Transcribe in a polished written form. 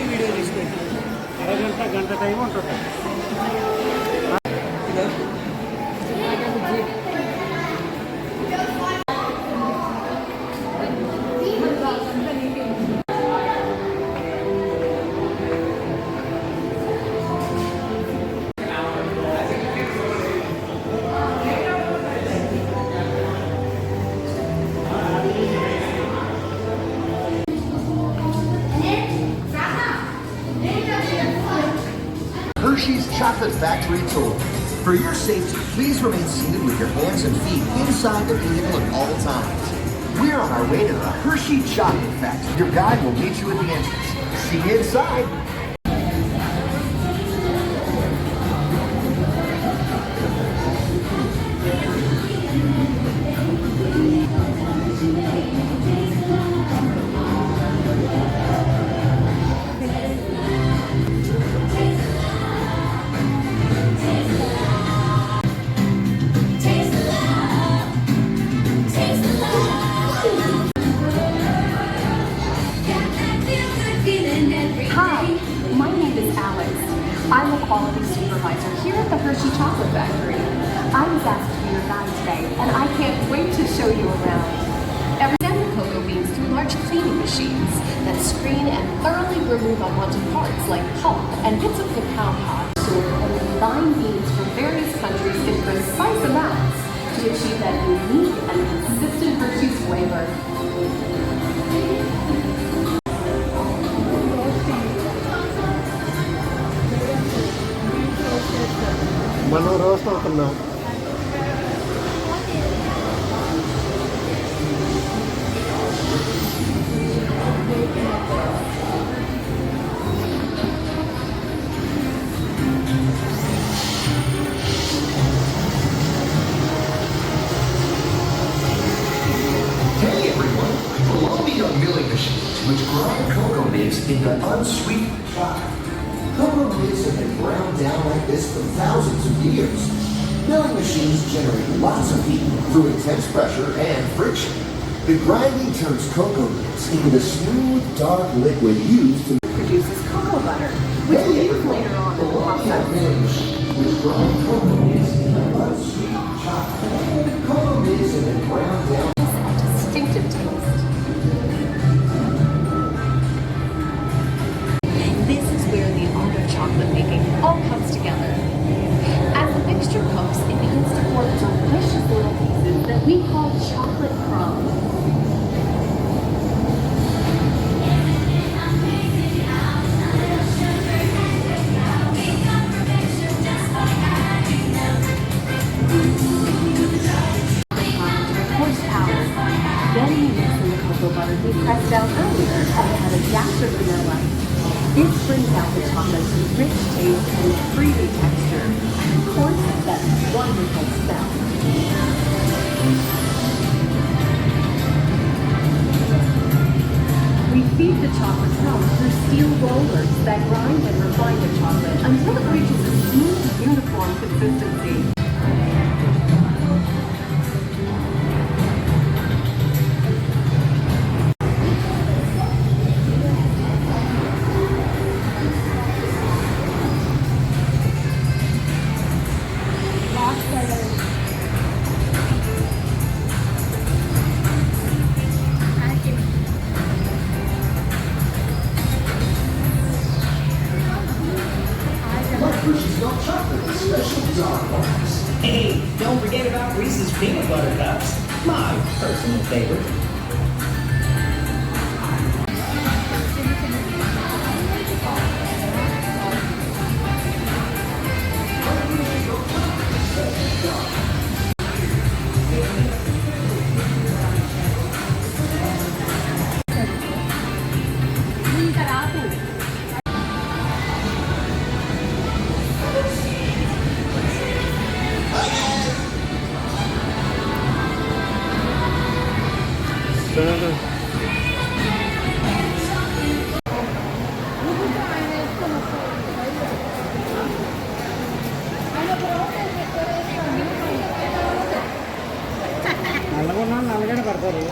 Video తీసుకుంటాం అరగంట గంట టైం ఉంటుంది. Hershey's Chocolate Factory Tour. For your safety, please remain seated with your hands and feet inside the vehicle at all times. We're on our way to the Hershey Chocolate Factory. Your guide will meet you at the entrance. See you inside. I'm a quality supervisor here at the Hershey Chocolate Factory. I was asked to be your guide today, and I can't wait to show you around. Every day, cocoa beans through large cleaning machines that screen and thoroughly remove unwanted parts like pulp and bits of cacao pods. And combine beans from various countries in precise amounts to achieve that unique and consistent Hershey's flavor. మనం roast అవుతున్నాం. Hey everyone, Columbia milling machines which grind cocoa nibs into unsweetened chocolate. Cocoa nibs have been ground down like this for thousands of years. Milling machines generate lots of heat through intense pressure and friction. The grinding turns cocoa nibs into the smooth, dark liquid used to produces cocoa butter, which we use later on in the process. Milling machines which grind cocoa nibs into unsweetened chocolate. Cocoa nibs have been ground down. A distinctive taste. This is where the art of chocolate making all comes together. As the mixture cooks, it begins to form delicious little pieces that we call chocolate crumbs. Horsepower. Then we mix in the cocoa butter we pressed down earlier and add a dash of vanilla. This brings out the chocolate's rich taste and creamy texture, and of course, that wonderful smell. We feed the chocolate crumbs through steel rollers that grind and refine the chocolate until it reaches a smooth, uniform consistency. Hershey's milk chocolate with special dark bars. Hey, don't forget about Reese's peanut butter cups, my personal favorite. నల్లగొన్న నల్లగడ పడతారు.